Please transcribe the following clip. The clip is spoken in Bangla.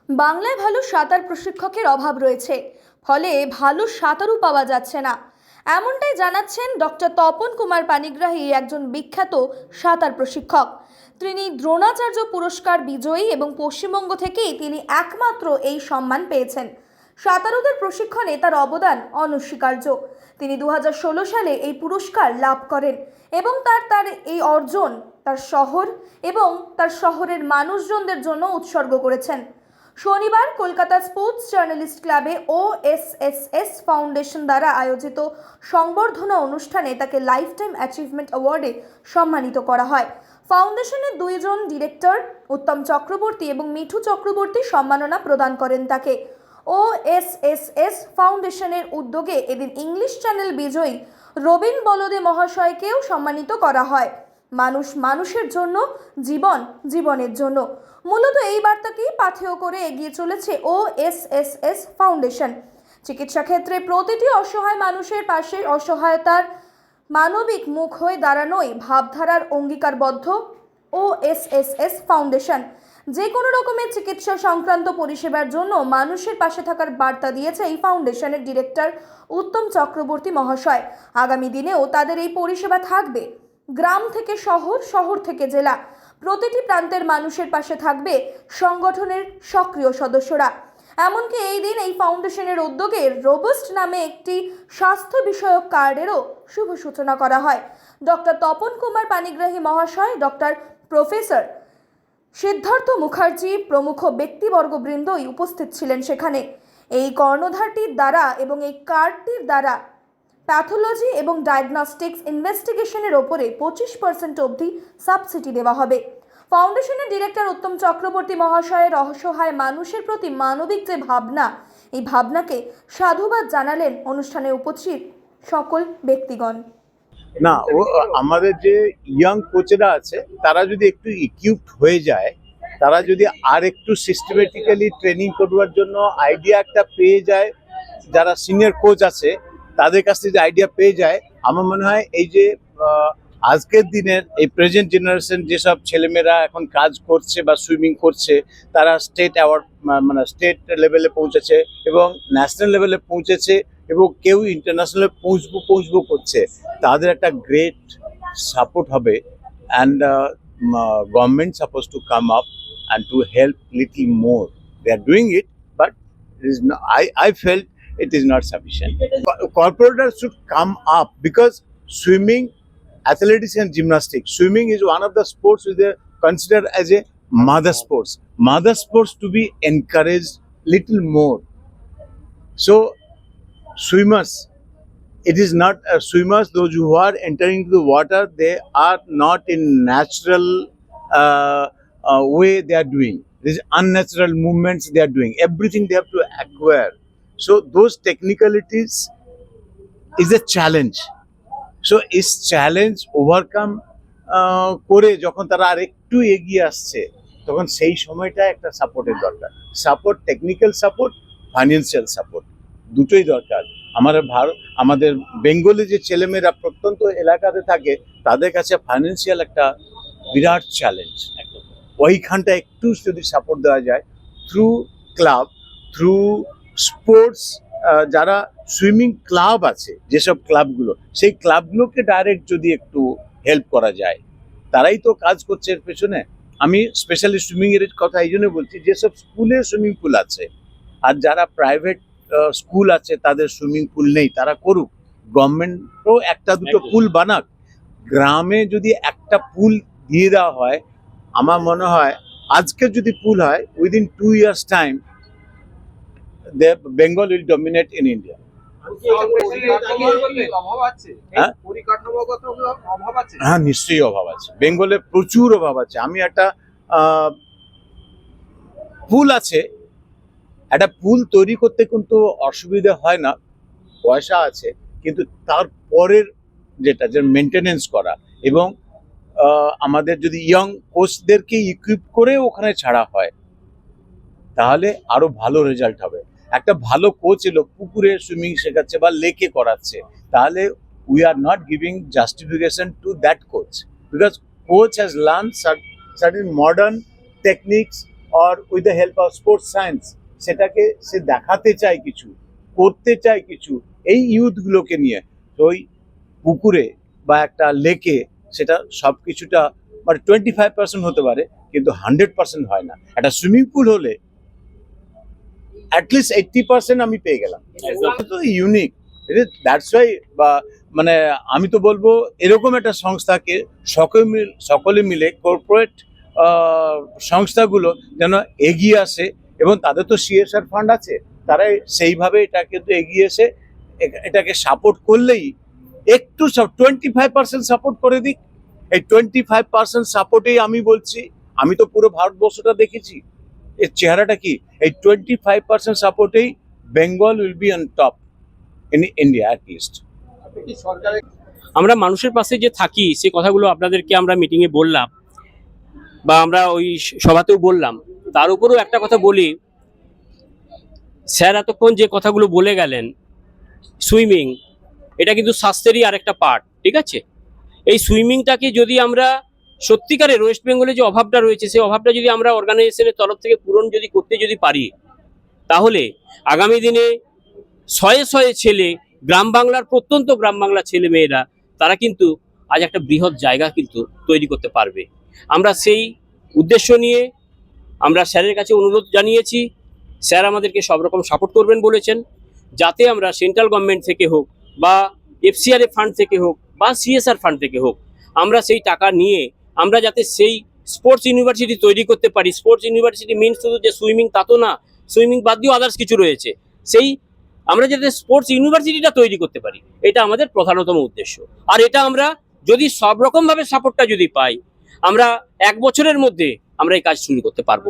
বাংলায় ভালো সাঁতার প্রশিক্ষকের অভাব রয়েছে, ফলে ভালো সাঁতারু পাওয়া যাচ্ছে না। এমনটাই জানাচ্ছেন ডক্টর তপন কুমার পানিগ্রাহী, একজন বিখ্যাত সাঁতার প্রশিক্ষক। তিনি দ্রোণাচার্য পুরস্কার বিজয়ী এবং পশ্চিমবঙ্গ থেকেই তিনি একমাত্র এই সম্মান পেয়েছেন। সাঁতারুদের প্রশিক্ষণে তার অবদান অনস্বীকার্য। তিনি 2016 সালে এই পুরস্কার লাভ করেন এবং তার এই অর্জন তার শহর এবং তার শহরের মানুষজনদের জন্য উৎসর্গ করেছেন। শনিবার কলকাতা স্পোর্টস জার্নালিস্ট ক্লাবে OSSS ফাউন্ডেশন দ্বারা আয়োজিত সংবর্ধনা অনুষ্ঠানে তাকে লাইফ টাইম অ্যাচিভমেন্ট অ্যাওয়ার্ডে সম্মানিত করা হয়। ফাউন্ডেশনের দুইজন ডিরেক্টর উত্তম চক্রবর্তী এবং মিঠু চক্রবর্তী সম্মাননা প্রদান করেন তাকে। OSSS ফাউন্ডেশনের উদ্যোগে এদিন ইংলিশ চ্যানেল বিজয়ী রবিন বলদে মহাশয়কেও সম্মানিত করা হয়। মানুষ মানুষের জন্য, জীবন জীবনের জন্য, মূলত এই বার্তাকেই পাথেয় করে এগিয়ে চলেছে OSSS ফাউন্ডেশন। চিকিৎসা ক্ষেত্রে প্রতিটি অসহায় মানুষের পাশে অসহায়তার মানবিক মুখ হয়ে দাঁড়ানোই ভাবধারার অঙ্গীকারবদ্ধ OSSS ফাউন্ডেশন। যে কোনো রকমের চিকিৎসা সংক্রান্ত পরিষেবার জন্য মানুষের পাশে থাকার বার্তা দিয়েছে এই ফাউন্ডেশনের ডিরেক্টর উত্তম চক্রবর্তী মহাশয়। আগামী দিনেও তাদের এই পরিষেবা থাকবে। গ্রাম থেকে শহর, শহর থেকে জেলা, প্রতিটি প্রান্তের মানুষের পাশে থাকবে সংগঠনের সক্রিয় সদস্যরা। এমনকি এই দিন এই ফাউন্ডেশনের উদ্যোগে রোবাস্ট নামে একটি স্বাস্থ্য বিষয়ক কার্ডেরও শুভ সূচনা করা হয়। ডক্টর তপন কুমার পানিগ্রাহী মহাশয়, ডক্টর প্রফেসর সিদ্ধার্থ মুখার্জি প্রমুখ ব্যক্তিবর্গবৃন্দই উপস্থিত ছিলেন সেখানে। এই কর্ণধারটির দ্বারা এবং এই কার্ডটির দ্বারা প্যাথোলজি এবং ডায়াগনস্টিক্স ইনভেস্টিগেশনের ওপরে 25% অবধি সাবসিডি দেওয়া হবে। ফাউন্ডেশনের ডিরেক্টর উত্তম চক্রবর্তী মহাশয়ের অসহায় মানুষের প্রতি মানবিক যে ভাবনা, এই ভাবনাকে সাধুবাদ জানালেন অনুষ্ঠানে উপস্থিত সকল ব্যক্তিগণ। না, আমাদের যে ইয়াং কোচেরা আছে তারা যদি একটু ইকুইপড হয়ে যায়, তারা যদি আর একটু সিস্টেমেটিক্যালি ট্রেনিং করবার জন্য আইডিয়া একটা পেয়ে যায়, যারা সিনিয়র কোচ আছে তাদের কাছ থেকে আইডিয়া পেয়ে যায়, আমার মনে হয় এই যে আজকের দিনের এই প্রেজেন্ট জেনারেশন যেসব ছেলেমেয়েরা এখন কাজ করছে বা সুইমিং করছে, তারা স্টেট অ্যাওয়ার্ড মানে স্টেট লেভেলে পৌঁছেছে এবং ন্যাশনাল লেভেলে পৌঁছেছে এবং কেউ ইন্টারন্যাশনালে পৌঁছবো করছে, তাদের একটা গ্রেট সাপোর্ট হবে। And government suppose to come up and to help little more. They are doing it, but I felt it is not sufficient. Corporators should come up because swimming, athletics and gymnastics, swimming is one of the sports which they consider as a mother sports. Mother sports to be encouraged little more. So swimmers, it is not swimmers, those who are entering into the water, they are not in natural way they are doing. These unnatural movements they are doing. Everything they have to acquire. So those technicalities is a challenge. So is challenge overcome করে যখন তারা আর একটু এগিয়ে আসছে, তখন সেই সময়টা একটা সাপোর্টের দরকার। Support, technical support, financial support, দুটোই দরকার। আমাদের বেঙ্গলে যে ছেলেমেয়েরা প্রত্যন্ত এলাকাতে থাকে, তাদের কাছে ফাইন্যান্সিয়াল একটা বিরাট চ্যালেঞ্জ। ওইখানটা একটু যদি সাপোর্ট দেওয়া যায় থ্রু ক্লাব, থ্রু স্পোর্টস, যারা সুইমিং ক্লাব আছে যেসব ক্লাবগুলো, সেই ক্লাবগুলোকে ডাইরেক্ট যদি একটু হেল্প করা যায়, তারাই তো কাজ করছে এর পেছনে। আমি স্পেশালি সুইমিং এর কথা এই জন্য বলছি, যেসব স্কুলে সুইমিং পুল আছে আর যারা প্রাইভেট স্কুল আছে তাদের সুইমিং পুল নেই, তারা করুক। গভর্নমেন্টও একটা দুটো পুল বানাক। গ্রামে যদি একটা পুল দিয়ে দেওয়া হয়, আমার মনে হয় আজকে যদি পুল হয়, within 2 years time Bengal will dominate in India. হ্যাঁ, নিশ্চয়ই অভাব আছে, বেঙ্গলে প্রচুর অভাব আছে। আমি একটা পুল আছে, একটা পুল তৈরি করতে কিন্তু অসুবিধা হয় না, পয়সা আছে, কিন্তু তারপরের যেটা মেনটেনেন্স করা এবং আমাদের যদি ইয়ং কোচদেরকে ইকুইপ করে ওখানে ছাড়া হয়, তাহলে আরো ভালো রেজাল্ট হবে। একটা ভালো কোচ এলো, পুকুরে সুইমিং শেখাচ্ছে বা লেকে করাচ্ছে, তাহলে we are not giving justification to that coach, because coach has learn certain modern techniques or with the help of sports science সেটাকে সে দেখাতে চায় কিছু, করতে চায় কিছু, এই ইউথগুলোকে নিয়ে। তো ওই পুকুরে বা একটা লেকে সেটা সব কিছুটা মানে 25% হতে পারে, কিন্তু 100% হয় না। একটা সুইমিং পুল হলে অ্যাটলিস্ট 80% আমি পেয়ে গেলাম। তো ইউনিক, দ্যাটস ওয়াই। বা মানে আমি তো বলবো এরকম একটা সংস্থাকে সকলে মিলে কর্পোরেট সংস্থাগুলো যেন এগিয়ে আসে, এবং তাদের তো সিএসআর ফান্ড আছে, তারা সেইভাবে এটাকে তো এগিয়ে এসে এটাকে সাপোর্ট করলেই, একটু 25% সাপোর্ট করে দিক। এই 25% সাপোর্টেই আমি বলছি, আমি তো পুরো ভারতবর্ষটা দেখেছি, এর চেহারাটা কি, এই 25% সাপোর্টেই Bengal will be on top in India at least. আমরা মানুষের পাশে যে থাকি সে কথাগুলো আপনাদেরকে আমরা মিটিংয়ে বললাম, বা আমরা ওই সভাতেও বললাম। তার উপরেও একটা কথা বলি, স্যার এতক্ষণ যে কথাগুলো বলে গেলেন, সুইমিং এটা কিন্তু স্বাস্থ্যেরই আরেকটা পার্ট, ঠিক আছে? এই সুইমিংটাকে যদি আমরা সত্যিকারের ওয়েস্ট বেঙ্গলে যে অভাবটা রয়েছে, সেই অভাবটা যদি আমরা অর্গানাইজেশনের তরফ থেকে পূরণ যদি করতে যদি পারি, তাহলে আগামী দিনে শয়ে শয়ে ছেলে, গ্রাম বাংলার প্রত্যন্ত গ্রাম বাংলার ছেলে মেয়েরা, তারা কিন্তু আজ একটা বৃহৎ জায়গা কিন্তু তৈরি করতে পারবে। আমরা সেই উদ্দেশ্য নিয়ে আমরা স্যারের কাছে অনুরোধ জানিয়েছি। স্যার আমাদেরকে সব রকম সাপোর্ট করবেন বলেছেন, যাতে আমরা সেন্ট্রাল গভর্নমেন্ট থেকে হোক, বা এফসিআরএ ফান্ড থেকে হোক, বা সিএসআর ফান্ড থেকে হোক, আমরা সেই টাকা নিয়ে আমরা যাতে সেই স্পোর্টস ইউনিভার্সিটি তৈরি করতে পারি। স্পোর্টস ইউনিভার্সিটি মিনস শুধু যে সুইমিং তা তো না, সুইমিং বাদ দিয়েও আদার্স কিছু রয়েছে, সেই আমরা যাতে স্পোর্টস ইউনিভার্সিটিটা তৈরি করতে পারি, এটা আমাদের প্রধানতম উদ্দেশ্য। আর এটা আমরা যদি সব রকম ভাবে সাপোর্টটা যদি পাই, আমরা 1 বছরের মধ্যে আমরা এই কাজ শুরু করতে পারবো।